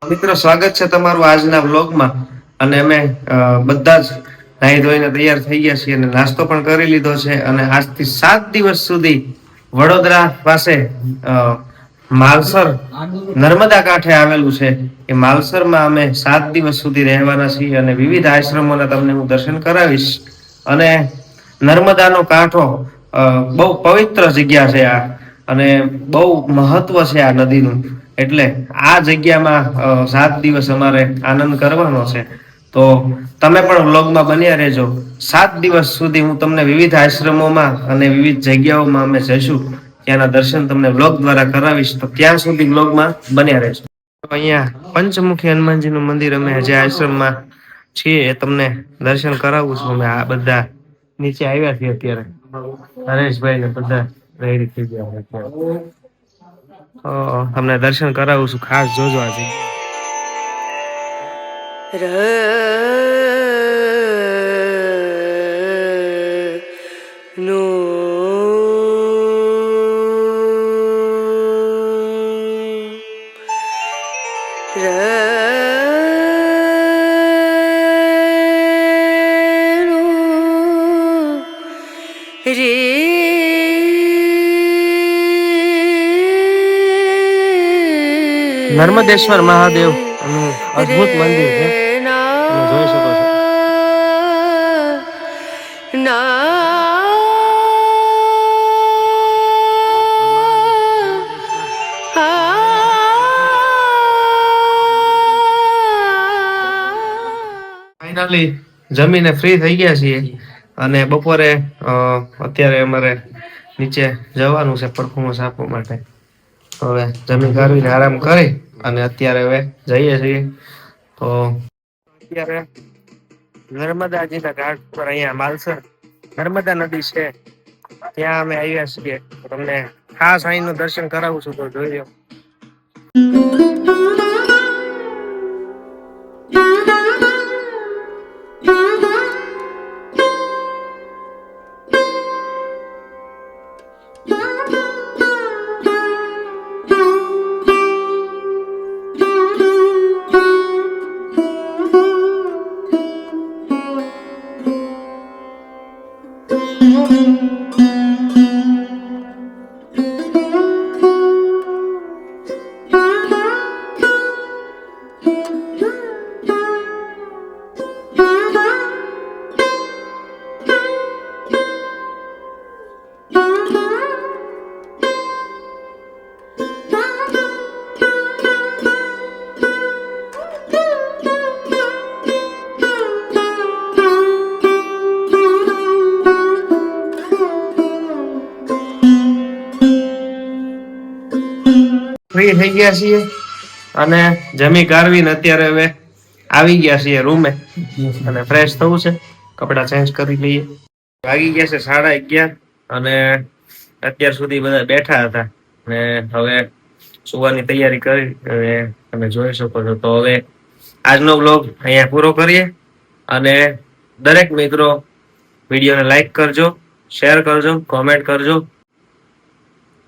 મિત્રો, સ્વાગત છે તમારું આજના વ્લોગમાં. અને અમે બધા જ નાહી ધોઈને તૈયાર થઈ ગયા છીએ અને નાસ્તો પણ કરી લીધો છે. અને આજથી 7 દિવસ સુધી વડોદરા પાસે માલસર નર્મદા કાંઠે આવેલું છે. એ માલસરમાં અમે 7 દિવસ સુધી રહેવાના છીએ અને વિવિધ આશ્રમોના તમને હું દર્શન કરાવીશ. અને નર્મદાનો કાંઠો બહુ પવિત્ર જગ્યા છે આ, અને બહુ મહત્વ છે આ નદીનું. એટલે આ જગ્યામાં 7 દિવસ અમારે આનંદ કરવાનો છે. તો તમે પણ વ્લોગમાં બન્યા રહેજો. 7 દિવસ સુધી હું તમને વિવિધ આશ્રમોમાં અને વિવિધ જગ્યાઓમાં અમે જઈશું, ત્યાંના દર્શન તમને વ્લોગ દ્વારા કરાવીશ. તો ત્યાં સુધી વ્લોગમાં બન્યા રહેજો. અહીંયા પંચમુખી હનુમાનજીનું મંદિર અમે જે આશ્રમમાં છીએ એ તમને દર્શન કરાવું છું. અમે આ બધા નીચે આવ્યા છીએ અત્યારે. હરેશભાઈ ને બધા રેડી થઈ ગયા અત્યારે. તમને દર્શન કરાવું છું, ખાસ જોજો આજે. નર્મદેશ્વર મહાદેવ નું અદ્ભુત મંદિર છે, તમે જોઈ શકો છો. ફાઇનલી જમીને ફ્રી થઈ ગયા છીએ અને બપોરે અત્યારે અમારે નીચે જવાનું છે પરફોર્મન્સ આપવા માટે. હવે જમી કાઢીને આરામ કરી અને અત્યારે હવે જઈએ છીએ. તો અત્યારે નર્મદાજીના ઘાટ પર અહીંયા માલસર નર્મદા નદી છે, ત્યાં અમે આવ્યા છીએ. તમને ખાસ અહીંનું દર્શન કરાવું છું, તો જોઈ લો. ફ્રી થઈ ગયા છીએ અને જમી કાઢવીને અત્યારે હવે આવી ગયા છીએ રૂમે અને ફ્રેશ થવું છે, કપડા ચેન્જ કરી લઈએ. વાગી ગયા છે 11:30 અને અત્યાર સુધી બધા બેઠા હતા અને હવે સુવાની તૈયારી કરી અને તમે જોઈ શકો છો. તો હવે આજનો વ્લોગ અહીંયા પૂરો કરીએ અને દરેક મિત્રો વિડીયોને લાઈક કરજો, શેર કરજો, કોમેન્ટ કરજો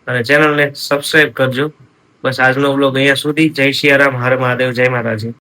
અને ચેનલને સબસ્ક્રાઇબ કરજો. બસ આજનો વ્લોગ અહીંયા સુધી. જય સિયારામ, હર મહાદેવ, જય માતાજી.